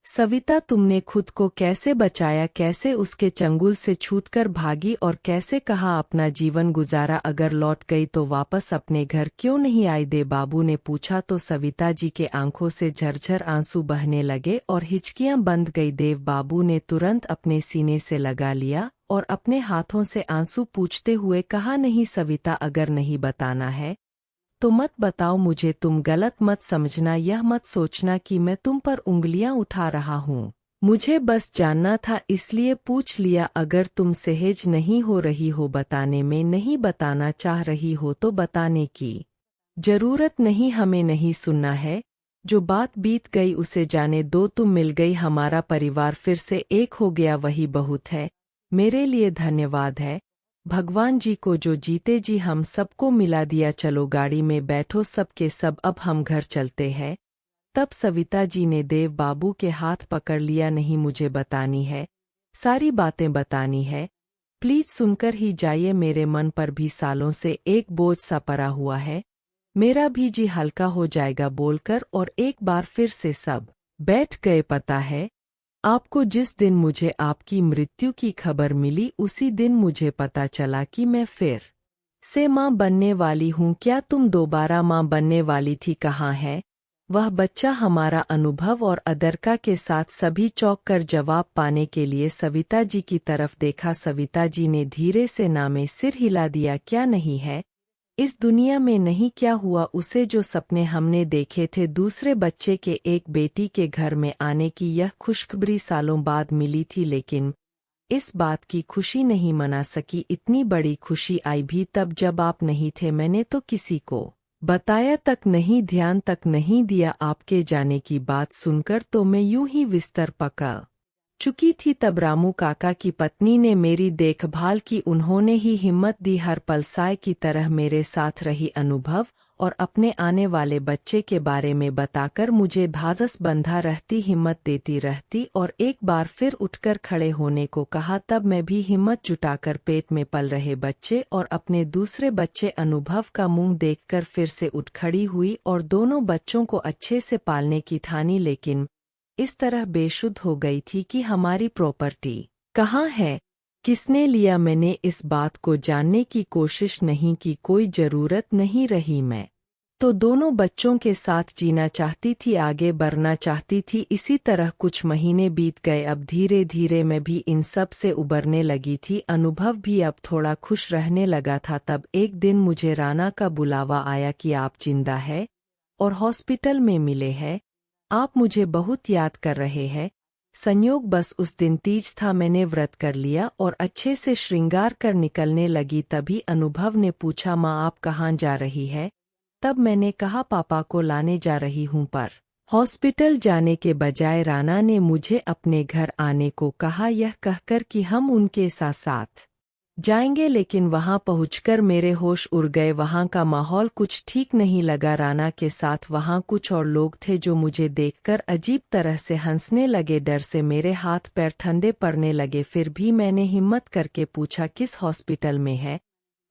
सविता, तुमने खुद को कैसे बचाया, कैसे उसके चंगुल से छूटकर भागी और कैसे कहा अपना जीवन गुजारा? अगर लौट गई तो वापस अपने घर क्यों नहीं आई? देव बाबू ने पूछा तो सविता जी के आंखों से झरझर आंसू बहने लगे और हिचकियां बंध गई। देव बाबू ने तुरंत अपने सीने से लगा लिया और अपने हाथों से आंसू पूछते हुए कहा, नहीं सविता, अगर नहीं बताना है तो मत बताओ मुझे। तुम गलत मत समझना, यह मत सोचना कि मैं तुम पर उंगलियां उठा रहा हूँ। मुझे बस जानना था इसलिए पूछ लिया। अगर तुम सहज नहीं हो रही हो बताने में, नहीं बताना चाह रही हो तो बताने की जरूरत नहीं, हमें नहीं सुनना है। जो बात बीत गई उसे जाने दो। तुम मिल गई, हमारा परिवार फिर से एक हो गया, वही बहुत है। मेरे लिए धन्यवाद है भगवान जी को जो जीते जी हम सबको मिला दिया। चलो गाड़ी में बैठो सब के सब, अब हम घर चलते हैं। तब सविता जी ने देव बाबू के हाथ पकड़ लिया। नहीं, मुझे बतानी है, सारी बातें बतानी है। प्लीज सुनकर ही जाइए, मेरे मन पर भी सालों से एक बोझ सा पड़ा हुआ है। मेरा भी जी हल्का हो जाएगा बोलकर और एक बार फिर से सब बैठ गए। पता है आपको, जिस दिन मुझे आपकी मृत्यु की खबर मिली उसी दिन मुझे पता चला कि मैं फिर से मां बनने वाली हूं। क्या तुम दोबारा मां बनने वाली थी? कहाँ है वह बच्चा? हमारा अनुभव और अदरका के साथ सभी चौंक कर जवाब पाने के लिए सविता जी की तरफ देखा। सविता जी ने धीरे से नामे सिर हिला दिया। क्या नहीं है इस दुनिया में? नहीं क्या हुआ उसे? जो सपने हमने देखे थे दूसरे बच्चे के, एक बेटी के घर में आने की, यह खुशखबरी सालों बाद मिली थी, लेकिन इस बात की खुशी नहीं मना सकी। इतनी बड़ी खुशी आई भी तब जब आप नहीं थे। मैंने तो किसी को बताया तक नहीं, ध्यान तक नहीं दिया आपके जाने की बात सुनकर तो मैं यूं ही बिस्तर पका चुकी थी। तब रामू काका की पत्नी ने मेरी देखभाल की, उन्होंने ही हिम्मत दी, हर पल साय की तरह मेरे साथ रही। अनुभव और अपने आने वाले बच्चे के बारे में बताकर मुझे धाधस बंधा रहती, हिम्मत देती रहती और एक बार फिर उठकर खड़े होने को कहा। तब मैं भी हिम्मत जुटाकर पेट में पल रहे बच्चे और अपने दूसरे बच्चे अनुभव का मुंह देखकर फिर से उठ खड़ी हुई और दोनों बच्चों को अच्छे से पालने की ठानी। लेकिन इस तरह बेसुध हो गई थी कि हमारी प्रॉपर्टी कहाँ है, किसने लिया? मैंने इस बात को जानने की कोशिश नहीं की, कोई जरूरत नहीं रही। मैं तो दोनों बच्चों के साथ जीना चाहती थी, आगे बढ़ना चाहती थी। इसी तरह कुछ महीने बीत गए। अब धीरे धीरे मैं भी इन सब से उबरने लगी थी। अनुभव भी अब थोड़ा खुश रहने लगा था। तब एक दिन मुझे राना का बुलावा आया कि आप जिंदा है और हॉस्पिटल में मिले हैं, आप मुझे बहुत याद कर रहे हैं। संयोग बस उस दिन तीज था, मैंने व्रत कर लिया और अच्छे से श्रृंगार कर निकलने लगी। तभी अनुभव ने पूछा, माँ आप कहाँ जा रही है? तब मैंने कहा, पापा को लाने जा रही हूँ। पर हॉस्पिटल जाने के बजाय राना ने मुझे अपने घर आने को कहा, यह कहकर कि हम उनके साथ साथ जाएंगे। लेकिन वहां पहुंचकर मेरे होश उड़ गए। वहां का माहौल कुछ ठीक नहीं लगा। राना के साथ वहां कुछ और लोग थे जो मुझे देखकर अजीब तरह से हंसने लगे। डर से मेरे हाथ पैर ठंडे पड़ने लगे। फिर भी मैंने हिम्मत करके पूछा, किस हॉस्पिटल में है?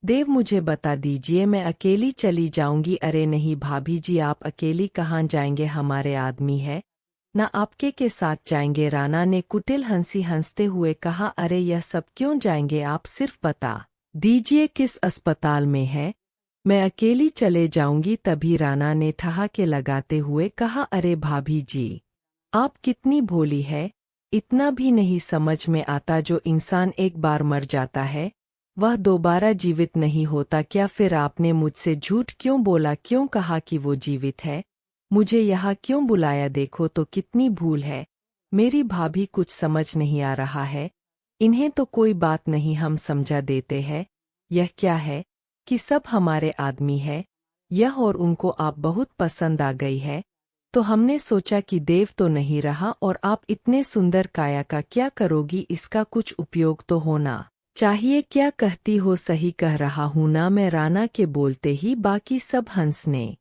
देव मुझे बता दीजिए, मैं अकेली चली जाऊंगी। अरे नहीं भाभी जी, आप अकेली कहाँ जाएंगे, हमारे आदमी है ना, आपके के साथ जाएंगे। राना ने कुटिल हंसी हंसते हुए कहा, अरे यह सब क्यों जाएंगे, आप सिर्फ बता दीजिए किस अस्पताल में है, मैं अकेली चले जाऊंगी। तभी राना ने ठहाके लगाते हुए कहा, अरे भाभी जी आप कितनी भोली है, इतना भी नहीं समझ में आता जो इंसान एक बार मर जाता है वह दोबारा जीवित नहीं होता क्या? फिर आपने मुझसे झूठ क्यों बोला, क्यों कहा कि वो जीवित है? मुझे यहाँ क्यों बुलाया? देखो तो कितनी भूल है। मेरी भाभी कुछ समझ नहीं आ रहा है, इन्हें तो कोई बात नहीं, हम समझा देते हैं। यह क्या है कि सब हमारे आदमी है, यह और उनको आप बहुत पसंद आ गई है, तो हमने सोचा कि देव तो नहीं रहा और आप इतने सुंदर काया का क्या करोगी, इसका कुछ उपयोग तो होना चाहिए। क्या कहती हो, सही कह रहा हूं ना? मैं राना के बोलते ही बाकी सब हंसने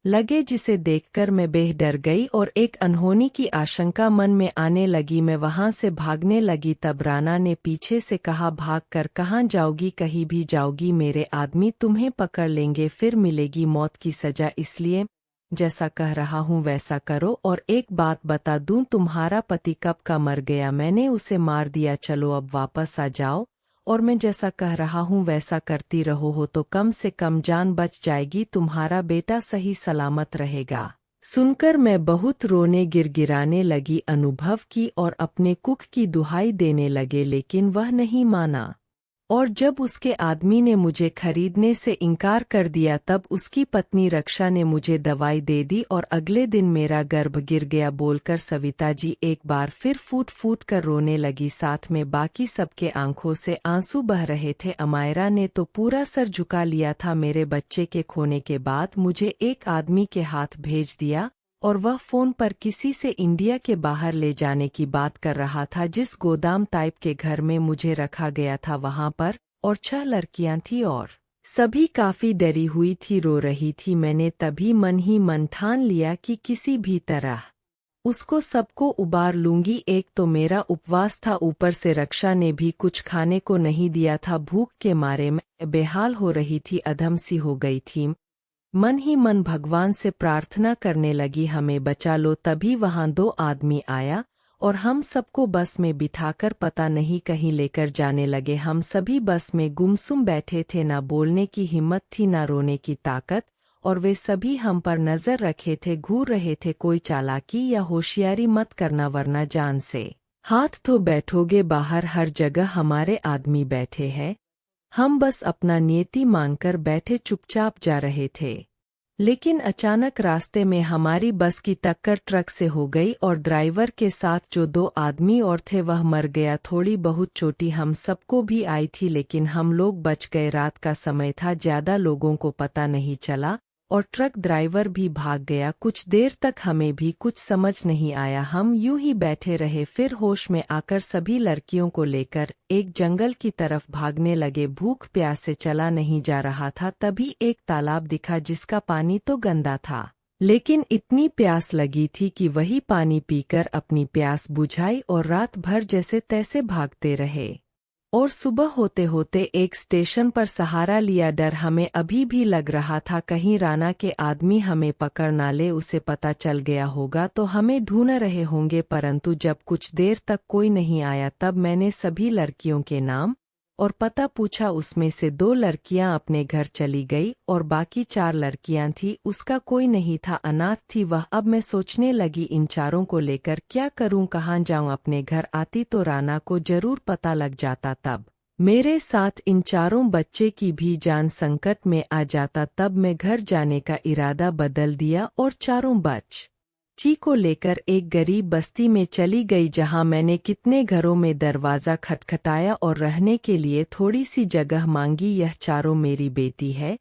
लगे, जिसे देखकर मैं बेह डर गई और एक अनहोनी की आशंका मन में आने लगी। मैं वहां से भागने लगी। तब राना ने पीछे से कहा, भाग कर कहाँ जाओगी, कहीं भी जाओगी मेरे आदमी तुम्हें पकड़ लेंगे, फिर मिलेगी मौत की सजा। इसलिए जैसा कह रहा हूँ वैसा करो। और एक बात बता दूं, तुम्हारा पति कब का मर गया, मैंने उसे मार दिया। चलो अब वापस आ जाओ और मैं जैसा कह रहा हूँ वैसा करती रहो हो तो कम से कम जान बच जाएगी, तुम्हारा बेटा सही सलामत रहेगा। सुनकर मैं बहुत रोने गिड़गिड़ाने लगी। अनुभव की और अपने कुक की दुहाई देने लगे, लेकिन वह नहीं माना। और जब उसके आदमी ने मुझे खरीदने से इनकार कर दिया तब उसकी पत्नी रक्षा ने मुझे दवाई दे दी और अगले दिन मेरा गर्भ गिर गया बोलकर सविता जी एक बार फिर फूट फूट कर रोने लगी। साथ में बाकी सबके आंखों से आंसू बह रहे थे। अमायरा ने तो पूरा सर झुका लिया था। मेरे बच्चे के खोने के बाद मुझे एक आदमी के हाथ भेज दिया और वह फोन पर किसी से इंडिया के बाहर ले जाने की बात कर रहा था। जिस गोदाम टाइप के घर में मुझे रखा गया था वहां पर और 6 लड़कियां थी और सभी काफी डरी हुई थी, रो रही थी। मैंने तभी मन ही मन ठान लिया कि किसी भी तरह उसको सबको उबार लूंगी। एक तो मेरा उपवास था, ऊपर से रक्षा ने भी कुछ खाने को नहीं दिया था। भूख के मारे मैं बेहाल हो रही थी, अधम सी हो गई थी। मन ही मन भगवान से प्रार्थना करने लगी, हमें बचा लो। तभी वहां 2 आदमी आया और हम सबको बस में बिठाकर पता नहीं कहीं लेकर जाने लगे। हम सभी बस में गुमसुम बैठे थे, ना बोलने की हिम्मत थी ना रोने की ताकत, और वे सभी हम पर नजर रखे थे, घूर रहे थे। कोई चालाकी या होशियारी मत करना वरना जान से हाथ तो बैठोगे। बाहर हर जगह हमारे आदमी बैठे हैं। हम बस अपना नियति मानकर बैठे चुपचाप जा रहे थे, लेकिन अचानक रास्ते में हमारी बस की टक्कर ट्रक से हो गई और ड्राइवर के साथ जो 2 आदमी और थे वह मर गया। थोड़ी बहुत चोटी हम सबको भी आई थी, लेकिन हम लोग बच गए। रात का समय था, ज्यादा लोगों को पता नहीं चला और ट्रक ड्राइवर भी भाग गया। कुछ देर तक हमें भी कुछ समझ नहीं आया, हम यूं ही बैठे रहे। फिर होश में आकर सभी लड़कियों को लेकर एक जंगल की तरफ भागने लगे। भूख प्यास से चला नहीं जा रहा था। तभी एक तालाब दिखा जिसका पानी तो गंदा था, लेकिन इतनी प्यास लगी थी कि वही पानी पीकर अपनी प्यास बुझाई और रात भर जैसे तैसे भागते रहे। और सुबह होते होते एक स्टेशन पर सहारा लिया। डर हमें अभी भी लग रहा था कहीं राना के आदमी हमें पकड़ ना ले, उसे पता चल गया होगा तो हमें ढूंढ रहे होंगे। परंतु जब कुछ देर तक कोई नहीं आया तब मैंने सभी लड़कियों के नाम और पता पूछा। उसमें से 2 लड़कियां अपने घर चली गई और बाकी 4 लड़कियां थी, उसका कोई नहीं था, अनाथ थी वह। अब मैं सोचने लगी इन चारों को लेकर क्या करूं, कहां जाऊं। अपने घर आती तो राना को जरूर पता लग जाता, तब मेरे साथ इन चारों बच्चे की भी जान संकट में आ जाता। तब मैं घर जाने का इरादा बदल दिया और चारों बच्ची को लेकर एक गरीब बस्ती में चली गई, जहां मैंने कितने घरों में दरवाजा खटखटाया और रहने के लिए थोड़ी सी जगह मांगी। यह चारों मेरी बेटी है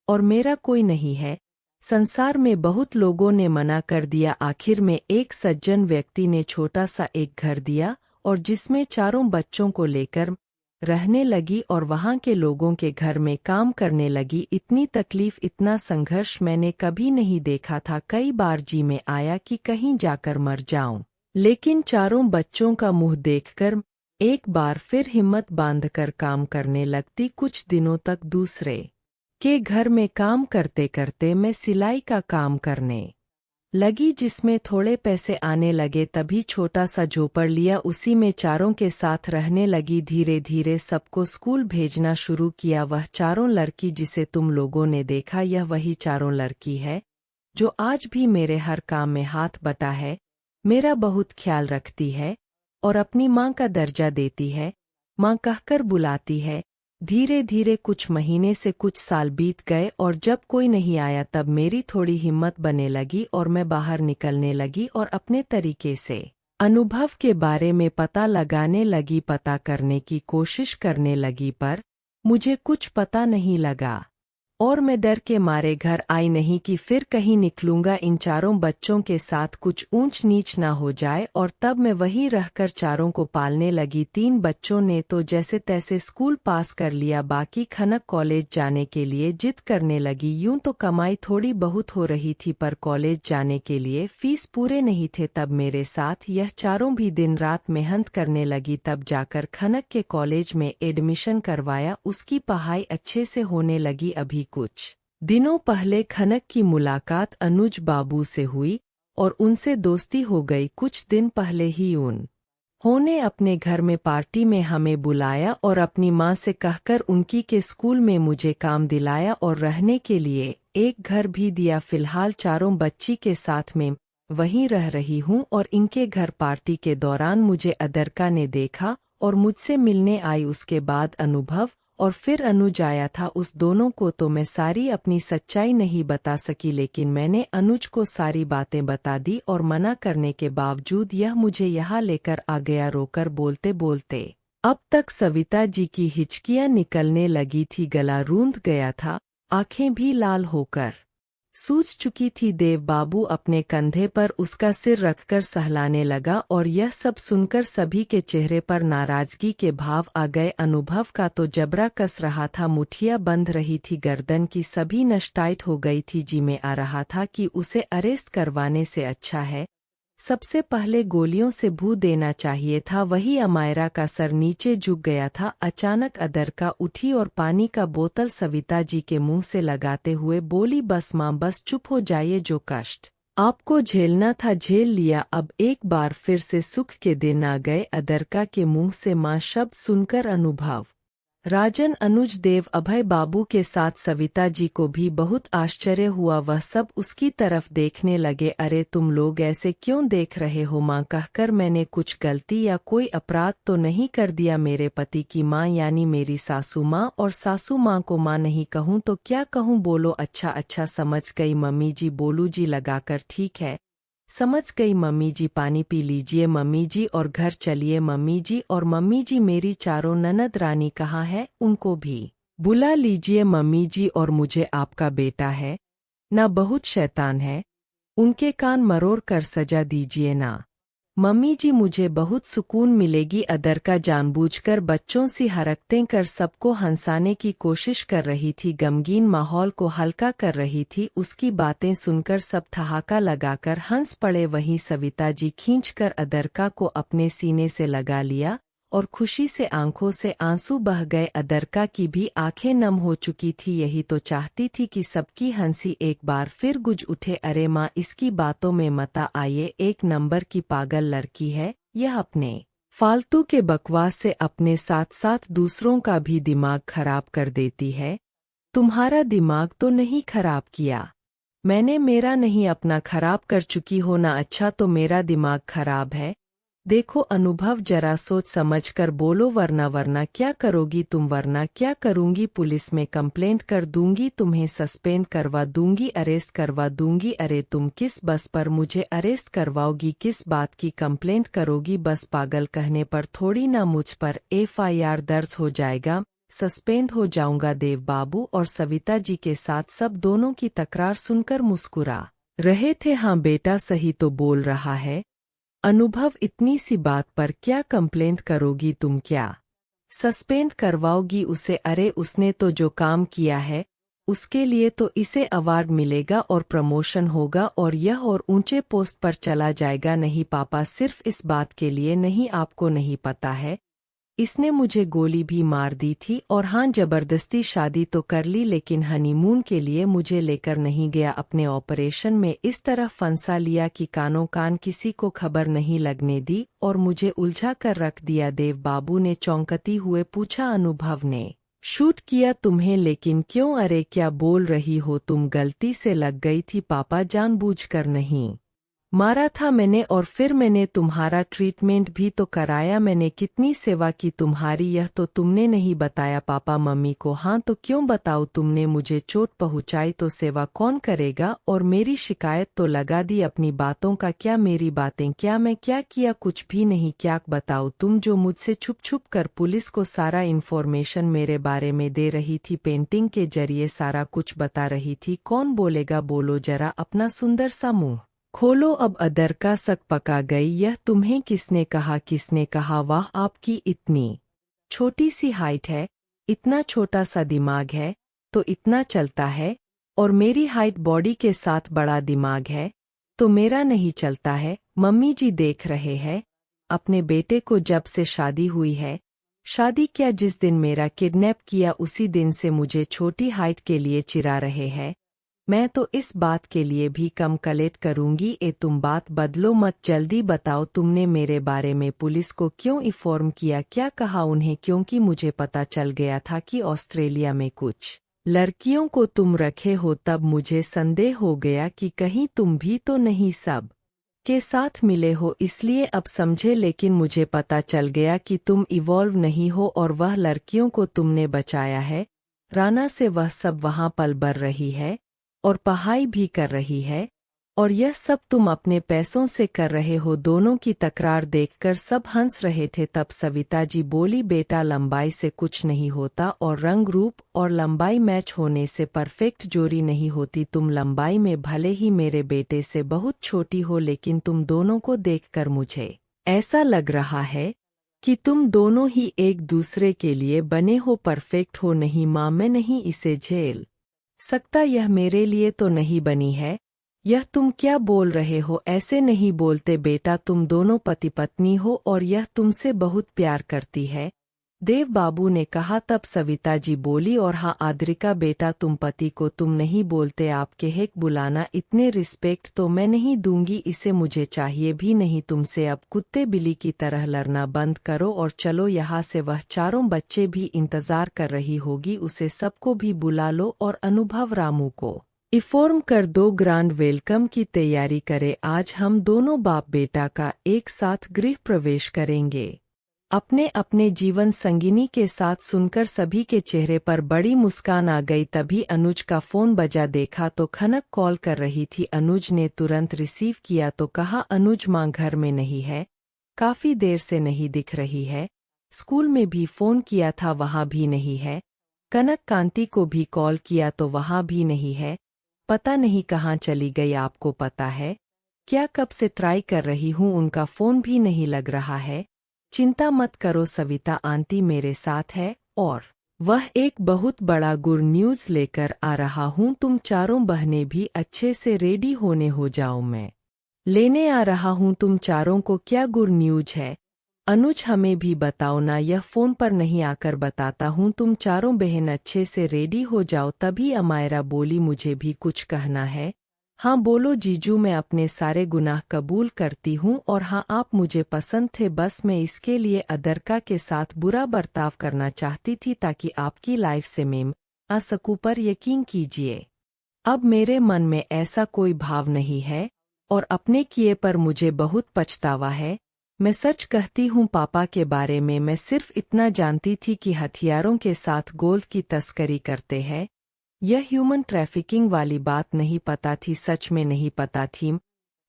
और मेरा कोई नहीं है। संसार में बहुत लोगों ने मना कर दिया। आखिर में एक सज्जन व्यक्ति ने छोटा सा एक घर दिया और जिसमें चारों बच्चों को लेकर रहने लगी और वहां के लोगों के घर में काम करने लगी। इतनी तकलीफ, इतना संघर्ष मैंने कभी नहीं देखा था। कई बार जी में आया कि कहीं जाकर मर जाऊं, लेकिन चारों बच्चों का मुंह देखकर एक बार फिर हिम्मत बांधकर काम करने लगती। कुछ दिनों तक दूसरे के घर में काम करते करते मैं सिलाई का काम करने लगी, जिसमें थोड़े पैसे आने लगे। तभी छोटा सा झोपड़ लिया, उसी में चारों के साथ रहने लगी। धीरे धीरे सबको स्कूल भेजना शुरू किया। वह चारों लड़की जिसे तुम लोगों ने देखा, यह वही चारों लड़की है जो आज भी मेरे हर काम में हाथ बटा है, मेरा बहुत ख्याल रखती है और अपनी माँ का दर्जा देती है, माँ कहकर बुलाती है। धीरे धीरे कुछ महीने से कुछ साल बीत गए और जब कोई नहीं आया तब मेरी थोड़ी हिम्मत बने लगी और मैं बाहर निकलने लगी और अपने तरीके से अनुभव के बारे में पता लगाने लगी, पता करने की कोशिश करने लगी, पर मुझे कुछ पता नहीं लगा और मैं डर के मारे घर आई नहीं कि फिर कहीं निकलूंगा इन चारों बच्चों के साथ कुछ ऊंच नीच ना हो जाए। और तब मैं वहीं रहकर चारों को पालने लगी। 3 बच्चों ने तो जैसे तैसे स्कूल पास कर लिया, बाकी खनक कॉलेज जाने के लिए जिद करने लगी। यूं तो कमाई थोड़ी बहुत हो रही थी, पर कॉलेज जाने के लिए फीस पूरे नहीं थे। तब मेरे साथ यह चारों भी दिन रात मेहनत करने लगी, तब जाकर खनक के कॉलेज में एडमिशन करवाया। उसकी पढ़ाई अच्छे से होने लगी। अभी कुछ दिनों पहले खनक की मुलाकात अनुज बाबू से हुई और उनसे दोस्ती हो गई। कुछ दिन पहले ही उन्होंने अपने घर में पार्टी में हमें बुलाया और अपनी माँ से कहकर उनकी के स्कूल में मुझे काम दिलाया और रहने के लिए एक घर भी दिया। फिलहाल चारों बच्ची के साथ में वहीं रह रही हूँ और इनके घर पार्टी के दौरान मुझे अदरका ने देखा और मुझसे मिलने आई। उसके बाद अनुभव और फिर अनुज आया था। उस दोनों को तो मैं सारी अपनी सच्चाई नहीं बता सकी, लेकिन मैंने अनुज को सारी बातें बता दी और मना करने के बावजूद यह मुझे यहाँ लेकर आ गया। रोकर बोलते बोलते अब तक सविता जी की हिचकियाँ निकलने लगी थी, गला रूंध गया था, आंखें भी लाल होकर सूज चुकी थी। देव बाबू अपने कंधे पर उसका सिर रखकर सहलाने लगा और यह सब सुनकर सभी के चेहरे पर नाराजगी के भाव आ गए। अनुभव का तो जबरा कस रहा था, मुठिया बंध रही थी, गर्दन की सभी नस टाइट हो गई थी। जी में आ रहा था कि उसे अरेस्ट करवाने से अच्छा है सबसे पहले गोलियों से भू देना चाहिए था। वही अमायरा का सर नीचे झुक गया था। अचानक अदरका उठी और पानी का बोतल सविता जी के मुंह से लगाते हुए बोली, बस माँ बस चुप हो जाइए, जो कष्ट आपको झेलना था झेल लिया, अब एक बार फिर से सुख के दिन आ गए। अदरका के मुंह से माँ शब्द सुनकर अनुभव, राजन, अनुज, देव, अभय बाबू के साथ सविता जी को भी बहुत आश्चर्य हुआ। वह सब उसकी तरफ देखने लगे। अरे तुम लोग ऐसे क्यों देख रहे हो माँ कहकर, मैंने कुछ गलती या कोई अपराध तो नहीं कर दिया। मेरे पति की माँ यानी मेरी सासू माँ, और सासू माँ को माँ नहीं कहूँ तो क्या कहूँ, बोलो। अच्छा अच्छा समझ गई मम्मी जी, बोलू जी लगाकर, ठीक है समझ गई मम्मी जी, पानी पी लीजिए मम्मी जी और घर चलिए मम्मी जी। और मम्मी जी मेरी चारों ननद रानी कहाँ है, उनको भी बुला लीजिए मम्मी जी। और मुझे आपका बेटा है ना, बहुत शैतान है, उनके कान मरोड़ कर सजा दीजिए ना मम्मी जी, मुझे बहुत सुकून मिलेगी। अदरका जानबूझकर बच्चों सी हरकतें कर सबको हंसाने की कोशिश कर रही थी, गमगीन माहौल को हल्का कर रही थी। उसकी बातें सुनकर सब ठहाका लगाकर हंस पड़े। वहीं सविता जी खींचकर अदरका को अपने सीने से लगा लिया और खुशी से आंखों से आंसू बह गए। अदरका की भी आंखें नम हो चुकी थी, यही तो चाहती थी कि सबकी हंसी एक बार फिर गुज उठे। अरे माँ इसकी बातों में मत आइए, एक नंबर की पागल लड़की है यह, अपने फालतू के बकवास से अपने साथ साथ दूसरों का भी दिमाग खराब कर देती है। तुम्हारा दिमाग तो नहीं खराब किया मैंने, मेरा नहीं अपना खराब कर चुकी हो ना। अच्छा तो मेरा दिमाग खराब है, देखो अनुभव जरा सोच समझ कर बोलो, वरना क्या करोगी तुम, वरना क्या करूंगी, पुलिस में कंप्लेंट कर दूंगी, तुम्हें सस्पेंड करवा दूंगी, अरेस्ट करवा दूंगी। अरे तुम किस बस पर मुझे अरेस्ट करवाओगी, किस बात की कंप्लेंट करोगी, बस पागल कहने पर थोड़ी ना मुझ पर FIR दर्ज हो जाएगा, सस्पेंड हो जाऊंगा। देव बाबू और सविता जी के साथ सब दोनों की तकरार सुनकर मुस्कुरा रहे थे। हाँ बेटा सही तो बोल रहा है अनुभव, इतनी सी बात पर क्या कंप्लेंट करोगी तुम, क्या सस्पेंड करवाओगी उसे। अरे उसने तो जो काम किया है उसके लिए तो इसे अवार्ड मिलेगा और प्रमोशन होगा और यह और ऊंचे पोस्ट पर चला जाएगा। नहीं पापा सिर्फ इस बात के लिए नहीं, आपको नहीं पता है इसने मुझे गोली भी मार दी थी, और हाँ जबरदस्ती शादी तो कर ली, लेकिन हनीमून के लिए मुझे लेकर नहीं गया, अपने ऑपरेशन में इस तरह फंसा लिया कि कानों कान किसी को खबर नहीं लगने दी और मुझे उलझा कर रख दिया। देव बाबू ने चौंकती हुए पूछा, अनुभव ने शूट किया तुम्हें, लेकिन क्यों, अरे क्या बोल रही हो तुम, गलती से लग गई थी पापा, जानबूझकर नहीं मारा था मैंने, और फिर मैंने तुम्हारा ट्रीटमेंट भी तो कराया, मैंने कितनी सेवा की तुम्हारी, यह तो तुमने नहीं बताया पापा मम्मी को। हाँ तो क्यों बताओ, तुमने मुझे चोट पहुंचाई तो सेवा कौन करेगा, और मेरी शिकायत तो लगा दी, अपनी बातों का क्या, मेरी बातें क्या, मैं क्या किया, कुछ भी नहीं। क्या बताओ तुम जो मुझसे छुप छुप कर पुलिस को सारा इन्फॉर्मेशन मेरे बारे में दे रही थी, पेंटिंग के जरिए सारा कुछ बता रही थी, कौन बोलेगा, बोलो जरा अपना सुंदर सा मुंह खोलो। अब अदरका सक पका गई, यह तुम्हें किसने कहा, किसने कहा, वाह आपकी इतनी छोटी सी हाइट है, इतना छोटा सा दिमाग है तो इतना चलता है, और मेरी हाइट बॉडी के साथ बड़ा दिमाग है तो मेरा नहीं चलता है। मम्मी जी देख रहे हैं अपने बेटे को, जब से शादी हुई है शादी क्या? जिस दिन मेरा किडनैप किया उसी दिन से मुझे छोटी हाइट के लिए चिढ़ा रहे हैं। मैं तो इस बात के लिए भी कम कलेक्ट करूंगी। तुम बात बदलो मत, जल्दी बताओ तुमने मेरे बारे में पुलिस को क्यों इन्फॉर्म किया? क्या कहा उन्हें? क्योंकि मुझे पता चल गया था कि ऑस्ट्रेलिया में कुछ लड़कियों को तुम रखे हो। तब मुझे संदेह हो गया कि कहीं तुम भी तो नहीं सब के साथ मिले हो, इसलिए अब समझे। लेकिन मुझे पता चल गया कि तुम इवॉल्व नहीं हो और वह लड़कियों को तुमने बचाया है राना से। वह सब वहां पल भर रही है और पढ़ाई भी कर रही है, और यह सब तुम अपने पैसों से कर रहे हो। दोनों की तकरार देखकर सब हंस रहे थे। तब सविता जी बोली, बेटा लंबाई से कुछ नहीं होता और रंग रूप और लंबाई मैच होने से परफेक्ट जोड़ी नहीं होती। तुम लंबाई में भले ही मेरे बेटे से बहुत छोटी हो, लेकिन तुम दोनों को देखकर मुझे ऐसा लग रहा है कि तुम दोनों ही एक दूसरे के लिए बने हो, परफेक्ट हो। नहीं माँ, मैं नहीं इसे झेल सकता, यह मेरे लिए तो नहीं बनी है। यह तुम क्या बोल रहे हो? ऐसे नहीं बोलते बेटा, तुम दोनों पति पत्नी हो और यह तुमसे बहुत प्यार करती है, देव बाबू ने कहा। तब सविता जी बोली, और हाँ आद्रिका बेटा, तुम पति को तुम नहीं बोलते, आपके हेक बुलाना। इतने रिस्पेक्ट तो मैं नहीं दूंगी इसे, मुझे चाहिए भी नहीं तुमसे। अब कुत्ते बिल्ली की तरह लड़ना बंद करो और चलो यहाँ से। वह चारों बच्चे भी इंतजार कर रही होगी, उसे सबको भी बुला लो और अनुभव रामू को इन्फॉर्म कर दो, ग्रांड वेलकम की तैयारी करे। आज हम दोनों बाप बेटा का एक साथ गृह प्रवेश करेंगे अपने अपने जीवन संगिनी के साथ। सुनकर सभी के चेहरे पर बड़ी मुस्कान आ गई। तभी अनुज का फोन बजा, देखा तो खनक कॉल कर रही थी। अनुज ने तुरंत रिसीव किया तो कहा, अनुज माँ घर में नहीं है, काफी देर से नहीं दिख रही है। स्कूल में भी फोन किया था, वहां भी नहीं है। कनक कांति को भी कॉल किया तो वहां भी नहीं है। पता नहीं कहाँ चली गई, आपको पता है क्या? कब से ट्राई कर रही हूँ, उनका फोन भी नहीं लग रहा है। चिंता मत करो, सविता आंटी मेरे साथ है और वह एक बहुत बड़ा गुड न्यूज़ लेकर आ रहा हूँ। तुम चारों बहनें भी अच्छे से रेडी होने हो जाओ, मैं लेने आ रहा हूँ तुम चारों को। क्या गुड न्यूज है अनुज, हमें भी बताओ ना। यह फोन पर नहीं आकर बताता हूँ। तुम चारों बहन अच्छे से रेडी हो जाओ। तभी अमायरा बोली, मुझे भी कुछ कहना है। हाँ बोलो जीजू, मैं अपने सारे गुनाह कबूल करती हूँ और हाँ आप मुझे पसंद थे, बस मैं इसके लिए अदरका के साथ बुरा बर्ताव करना चाहती थी ताकि आपकी लाइफ से मैं आ सकूं, पर यकीन कीजिए अब मेरे मन में ऐसा कोई भाव नहीं है और अपने किए पर मुझे बहुत पछतावा है। मैं सच कहती हूँ, पापा के बारे में मैं सिर्फ इतना जानती थी कि हथियारों के साथ गोल्ड की तस्करी करते हैं। यह ह्यूमन ट्रैफिकिंग वाली बात नहीं पता थी, सच में नहीं पता थी।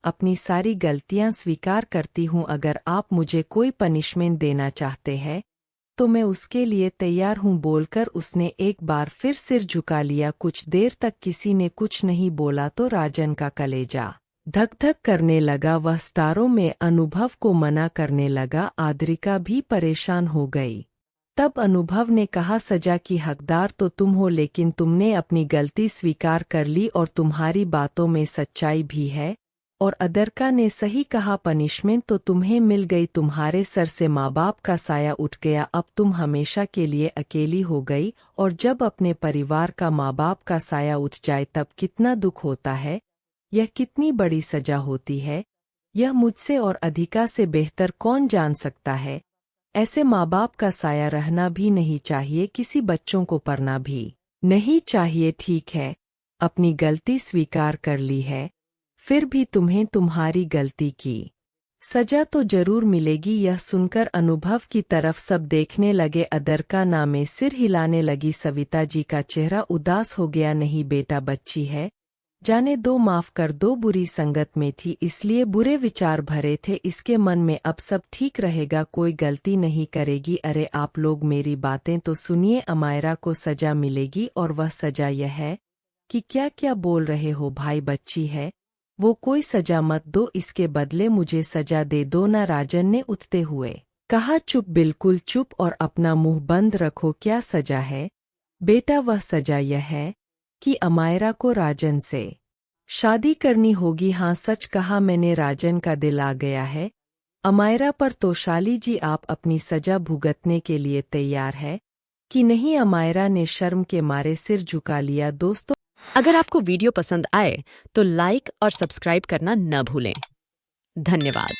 अपनी सारी गलतियां स्वीकार करती हूँ। अगर आप मुझे कोई पनिशमेंट देना चाहते हैं तो मैं उसके लिए तैयार हूँ, बोलकर उसने एक बार फिर सिर झुका लिया। कुछ देर तक किसी ने कुछ नहीं बोला तो राजन का कलेजा धक धक करने लगा। वह स्टारों में अनुभव को मना करने लगा। आद्रिका भी परेशान हो गई। तब अनुभव ने कहा, सजा की हकदार तो तुम हो, लेकिन तुमने अपनी गलती स्वीकार कर ली और तुम्हारी बातों में सच्चाई भी है। और अदरका ने सही कहा, पनिशमेंट तो तुम्हें मिल गई, तुम्हारे सर से माँ बाप का साया उठ गया। अब तुम हमेशा के लिए अकेली हो गई, और जब अपने परिवार का माँ बाप का साया उठ जाए तब कितना दुख होता है। यह कितनी बड़ी सजा होती है, यह मुझसे और अधिका से बेहतर कौन जान सकता है। ऐसे माँ बाप का साया रहना भी नहीं चाहिए, किसी बच्चों को पढ़ना भी नहीं चाहिए। ठीक है, अपनी गलती स्वीकार कर ली है, फिर भी तुम्हें तुम्हारी गलती की सजा तो जरूर मिलेगी। यह सुनकर अनुभव की तरफ सब देखने लगे। अदरका नामे सिर हिलाने लगी। सविता जी का चेहरा उदास हो गया। नहीं बेटा, बच्ची है, जाने दो, माफ कर दो, बुरी संगत में थी इसलिए बुरे विचार भरे थे, इसके मन में अब सब ठीक रहेगा, कोई गलती नहीं करेगी। अरे आप लोग मेरी बातें तो सुनिए, अमायरा को सजा मिलेगी और वह सजा यह है कि क्या क्या बोल रहे हो भाई, बच्ची है वो, कोई सजा मत दो, इसके बदले मुझे सजा दे दो ना। राजन ने उठते हुए कहा, चुप, बिल्कुल चुप और अपना मुंह बंद रखो। क्या सजा है बेटा? वह सजा यह है कि अमायरा को राजन से शादी करनी होगी। हाँ सच कहा मैंने, राजन का दिल आ गया है। अमायरा पर तोशाली जी आप अपनी सजा भुगतने के लिए तैयार है कि नहीं? अमायरा ने शर्म के मारे सिर झुका लिया। दोस्तों, अगर आपको वीडियो पसंद आए तो लाइक और सब्सक्राइब करना न भूलें। धन्यवाद।